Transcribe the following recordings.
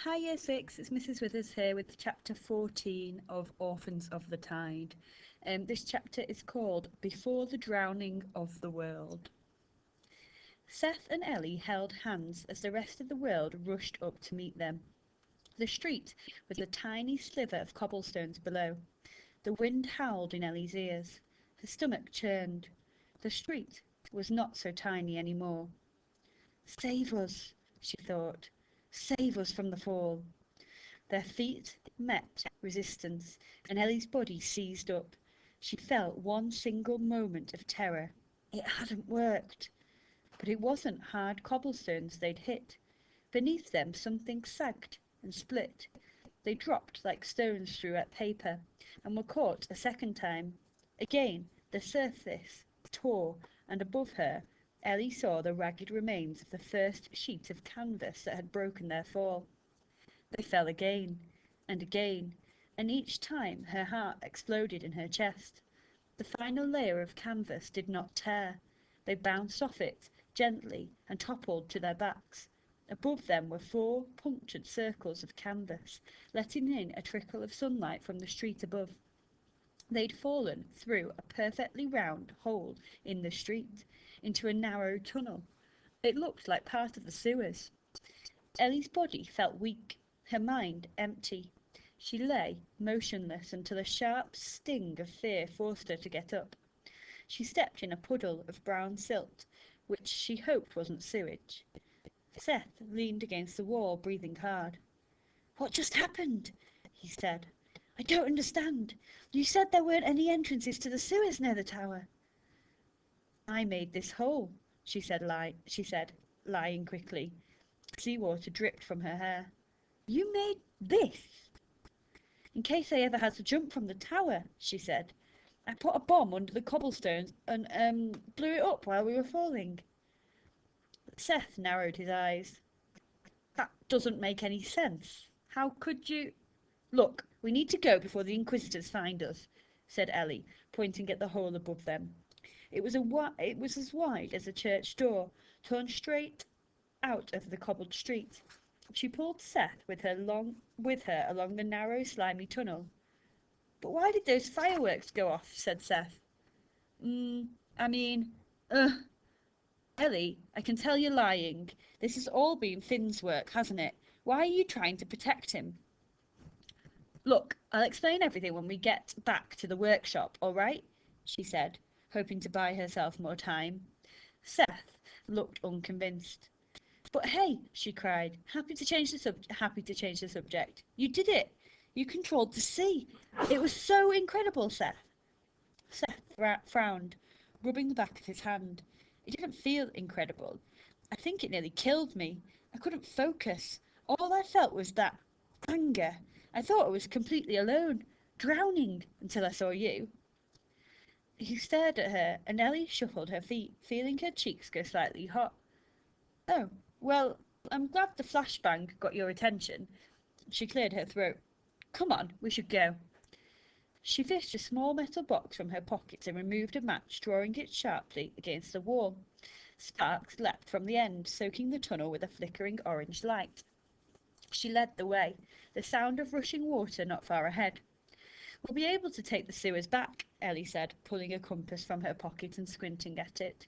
Hi Year 6, it's Mrs Withers here with chapter 14 of Orphans of the Tide. This chapter is called Before the Drowning of the World. Seth and Ellie held hands as the rest of the world rushed up to meet them. The street was a tiny sliver of cobblestones below. The wind howled in Ellie's ears. Her stomach churned. The street was not so tiny anymore. Save us, she thought. Save us from the fall. Their feet met resistance, and Ellie's body seized up. She felt one single moment of terror. It hadn't worked. But it wasn't hard cobblestones they'd hit. Beneath them something sagged and split. They dropped like stones through wet paper, and were caught a second time. Again the surface tore, and above her Ellie saw the ragged remains of the first sheet of canvas that had broken their fall. They fell again, and each time her heart exploded in her chest. The final layer of canvas did not tear. They bounced off it gently and toppled to their backs. Above them were 4 punctured circles of canvas, letting in a trickle of sunlight from the street above. They'd fallen through a perfectly round hole in the street, into a narrow tunnel. It looked like part of the sewers. Ellie's body felt weak, her mind empty. She lay motionless until a sharp sting of fear forced her to get up. She stepped in a puddle of brown silt, which she hoped wasn't sewage. Seth leaned against the wall, breathing hard. "What just happened?" he said. "I don't understand. You said there weren't any entrances to the sewers near the tower." "I made this hole," she said, lying quickly. Seawater dripped from her hair. "You made this?" "In case I ever had to jump from the tower," she said. "I put a bomb under the cobblestones and blew it up while we were falling." Seth narrowed his eyes. "That doesn't make any sense. How could you—" "Look, we need to go before the Inquisitors find us," said Ellie, pointing at the hole above them. It was as wide as a church door, torn straight out of the cobbled street. She pulled Seth with her along the narrow, slimy tunnel. "But why did those fireworks go off?" said Seth. I mean, ugh. Ellie, I can tell you're lying. This has all been Finn's work, hasn't it? Why are you trying to protect him?" "Look, I'll explain everything when we get back to the workshop, all right?" she said, hoping to buy herself more time. Seth looked unconvinced. "But hey," she cried, happy to change the subject. "You did it! You controlled the sea! It was so incredible, Seth!" Seth frowned, rubbing the back of his hand. "It didn't feel incredible. I think it nearly killed me. I couldn't focus. All I felt was that anger. I thought I was completely alone, drowning, until I saw you." He stared at her, and Ellie shuffled her feet, feeling her cheeks go slightly hot. "Oh, well, I'm glad the flashbang got your attention." She cleared her throat. "Come on, we should go." She fished a small metal box from her pocket and removed a match, drawing it sharply against the wall. Sparks leapt from the end, soaking the tunnel with a flickering orange light. She led the way, the sound of rushing water not far ahead. "We'll be able to take the sewers back," Ellie said, pulling a compass from her pocket and squinting at it.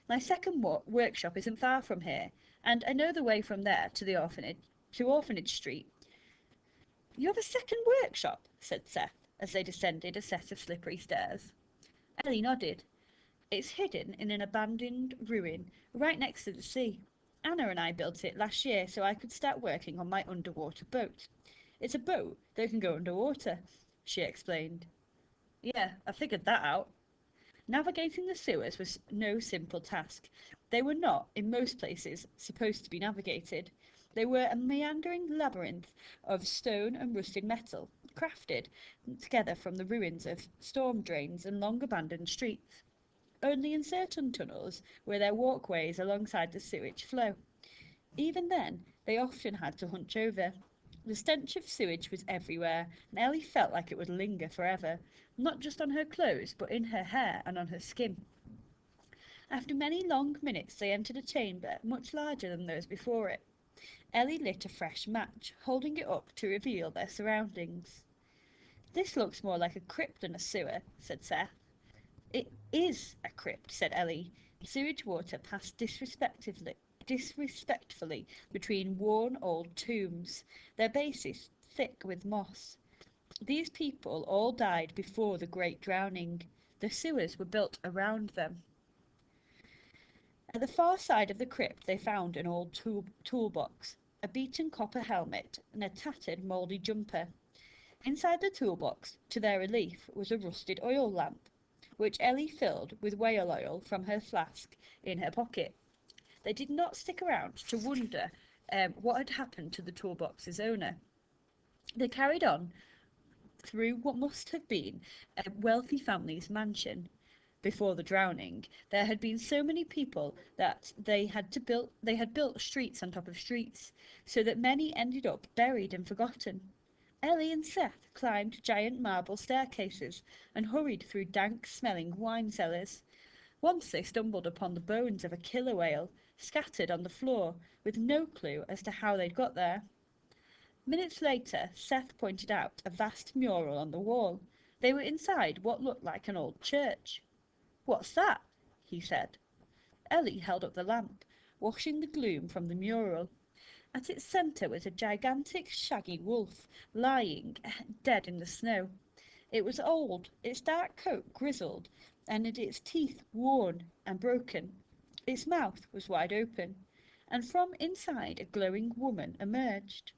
"My second workshop isn't far from here, and I know the way from there to Orphanage Street." "You have a second workshop?" said Seth, as they descended a set of slippery stairs. Ellie nodded. "It's hidden in an abandoned ruin right next to the sea. Anna and I built it last year so I could start working on my underwater boat. It's a boat that can go underwater," she explained. "Yeah, I figured that out." Navigating the sewers was no simple task. They were not, in most places, supposed to be navigated. They were a meandering labyrinth of stone and rusted metal, crafted together from the ruins of storm drains and long abandoned streets. Only in certain tunnels were there walkways alongside the sewage flow. Even then, they often had to hunch over. The stench of sewage was everywhere, and Ellie felt like it would linger forever, not just on her clothes, but in her hair and on her skin. After many long minutes they entered a chamber much larger than those before it. Ellie lit a fresh match, holding it up to reveal their surroundings. "This looks more like a crypt than a sewer," said Seth. "It is a crypt," said Ellie. Sewage water passed disrespectfully between worn old tombs, their bases thick with moss. These people all died before the Great Drowning. The sewers were built around them. At the far side of the crypt they found an old toolbox, a beaten copper helmet, and a tattered mouldy jumper. Inside the toolbox, to their relief, was a rusted oil lamp, which Ellie filled with whale oil from her flask in her pocket. They did not stick around to wonder what had happened to the toolbox's owner. They carried on through what must have been a wealthy family's mansion. Before the drowning, there had been so many people that they had built streets on top of streets, so that many ended up buried and forgotten. Ellie and Seth climbed giant marble staircases and hurried through dank-smelling wine cellars. Once they stumbled upon the bones of a killer whale, scattered on the floor, with no clue as to how they'd got there. Minutes later, Seth pointed out a vast mural on the wall. They were inside what looked like an old church. "What's that?" he said. Ellie held up the lamp, washing the gloom from the mural. At its centre was a gigantic shaggy wolf, lying dead in the snow. It was old, its dark coat grizzled, and its teeth worn and broken. Its mouth was wide open, and from inside a glowing woman emerged.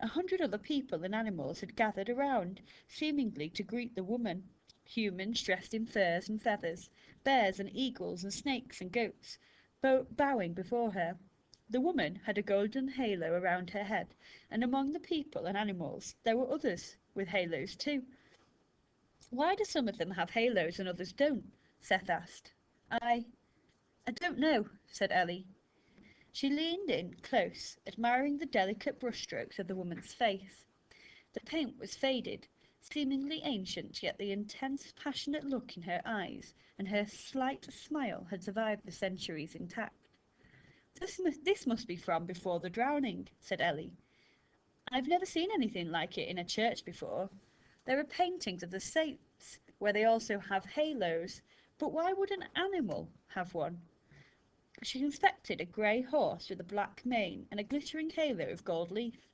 100 other people and animals had gathered around, seemingly to greet the woman. Humans dressed in furs and feathers, bears and eagles and snakes and goats, bowing before her. The woman had a golden halo around her head, and among the people and animals there were others with halos too. "Why do some of them have halos and others don't?" Seth asked. I don't know," said Ellie. She leaned in close, admiring the delicate brushstrokes of the woman's face. The paint was faded, seemingly ancient, yet the intense, passionate look in her eyes and her slight smile had survived the centuries intact. This must be from before the drowning," said Ellie. "I've never seen anything like it in a church before. There are paintings of the saints where they also have halos, but why would an animal have one?" She inspected a grey horse with a black mane and a glittering halo of gold leaf.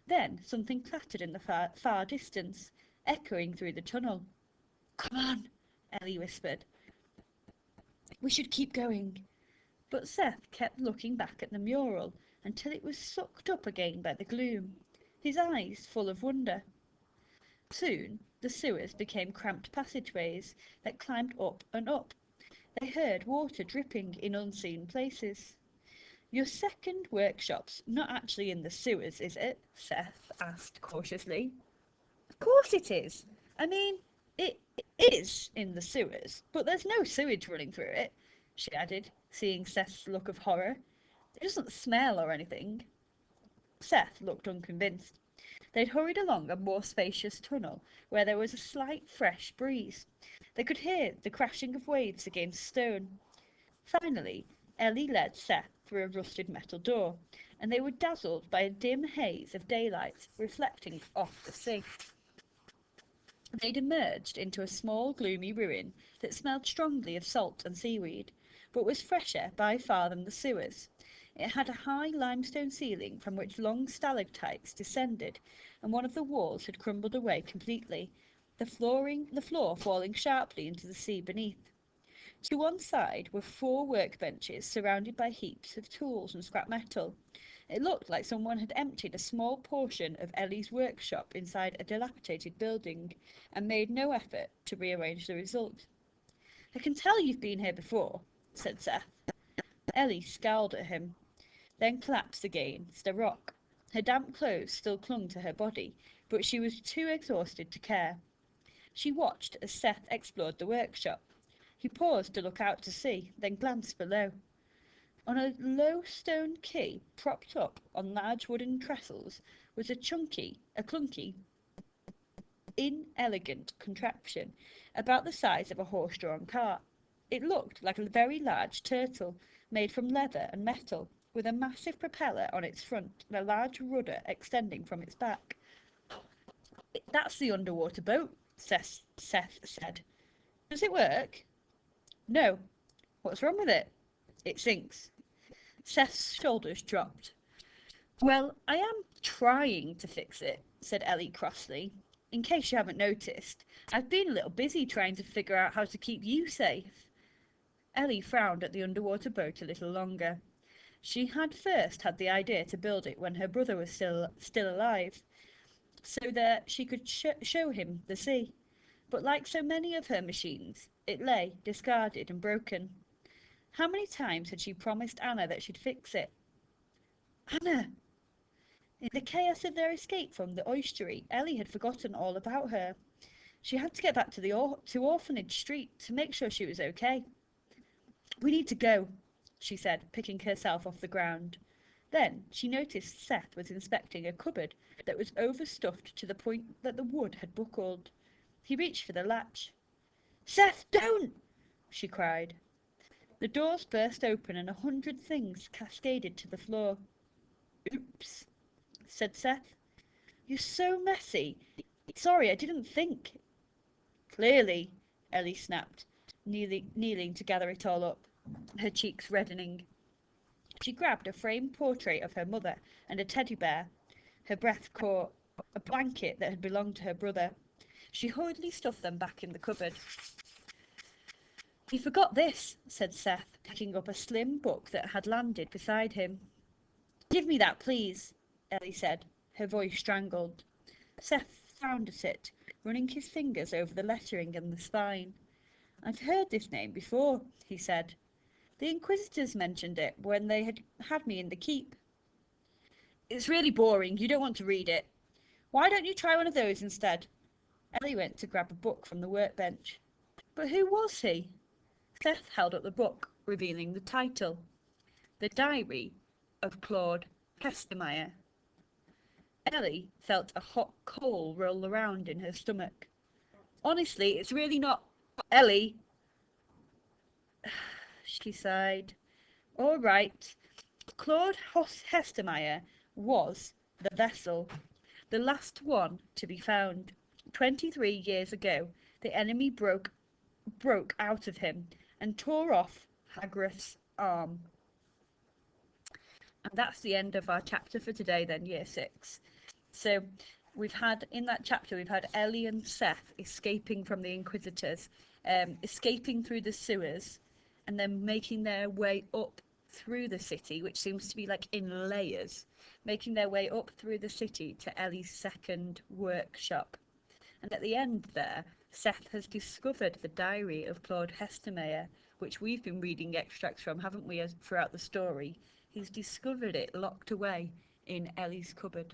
Then something clattered in the far distance, echoing through the tunnel. "Come on," Ellie whispered. "We should keep going." But Seth kept looking back at the mural until it was sucked up again by the gloom, his eyes full of wonder. Soon the sewers became cramped passageways that climbed up and up. They heard water dripping in unseen places. "Your second workshop's not actually in the sewers, is it?" Seth asked cautiously. "Of course it is. I mean, it is in the sewers, but there's no sewage running through it," she added, seeing Seth's look of horror. "It doesn't smell or anything." Seth looked unconvinced. They'd hurried along a more spacious tunnel, where there was a slight fresh breeze. They could hear the crashing of waves against stone. Finally, Ellie led Seth through a rusted metal door, and they were dazzled by a dim haze of daylight reflecting off the sea. They'd emerged into a small gloomy ruin that smelled strongly of salt and seaweed, but was fresher by far than the sewers. It had a high limestone ceiling from which long stalactites descended, and one of the walls had crumbled away completely, the floor falling sharply into the sea beneath. To one side were 4 workbenches surrounded by heaps of tools and scrap metal. It looked like someone had emptied a small portion of Ellie's workshop inside a dilapidated building and made no effort to rearrange the result. "I can tell you've been here before," said Seth. Ellie scowled at him, then collapsed against a rock. Her damp clothes still clung to her body, but she was too exhausted to care. She watched as Seth explored the workshop. He paused to look out to sea, then glanced below. On a low stone quay, propped up on large wooden trestles, was a clunky, inelegant contraption, about the size of a horse-drawn cart. It looked like a very large turtle, made from leather and metal, with a massive propeller on its front and a large rudder extending from its back. That's the underwater boat, Seth said. Does it work? No. What's wrong with it? It sinks. Seth's shoulders dropped. Well, I am trying to fix it, said Ellie crossly. In case you haven't noticed, I've been a little busy trying to figure out how to keep you safe. Ellie frowned at the underwater boat a little longer. She had first had the idea to build it when her brother was still alive, so that she could show him the sea. But like so many of her machines, it lay, discarded and broken. How many times had she promised Anna that she'd fix it? Anna! In the chaos of their escape from the oystery, Ellie had forgotten all about her. She had to get back to the Orphanage Street to make sure she was okay. We need to go, she said, picking herself off the ground. Then she noticed Seth was inspecting a cupboard that was overstuffed to the point that the wood had buckled. He reached for the latch. Seth, don't! She cried. The doors burst open and 100 things cascaded to the floor. Oops, said Seth. You're so messy. Sorry, I didn't think. Clearly, Ellie snapped, kneeling to gather it all up, her cheeks reddening. She grabbed a framed portrait of her mother and a teddy bear. Her breath caught a blanket that had belonged to her brother. She hurriedly stuffed them back in the cupboard. You forgot this, said Seth, picking up a slim book that had landed beside him. Give me that, please, Ellie said, her voice strangled. Seth frowned at it, running his fingers over the lettering and the spine. I've heard this name before, he said. The Inquisitors mentioned it when they had me in the keep. It's really boring. You don't want to read it. Why don't you try one of those instead? Ellie went to grab a book from the workbench. But who was he? Seth held up the book, revealing the title. The Diary of Claude Pestermeyer. Ellie felt a hot coal roll around in her stomach. Honestly, it's really not... Ellie, she sighed. All right. Claude Pestermeyer was the vessel, the last one to be found. 23 years ago, the enemy broke out of him and tore off Hagrid's arm. And that's the end of our chapter for today then, year 6. So in that chapter we've had Ellie and Seth escaping from the Inquisitors, escaping through the sewers and then making their way up through the city, which seems to be like in layers, making their way up through the city to Ellie's second workshop. And at the end there, Seth has discovered the diary of Claude Pestermeyer, which we've been reading extracts from, haven't we, throughout the story. He's discovered it locked away in Ellie's cupboard.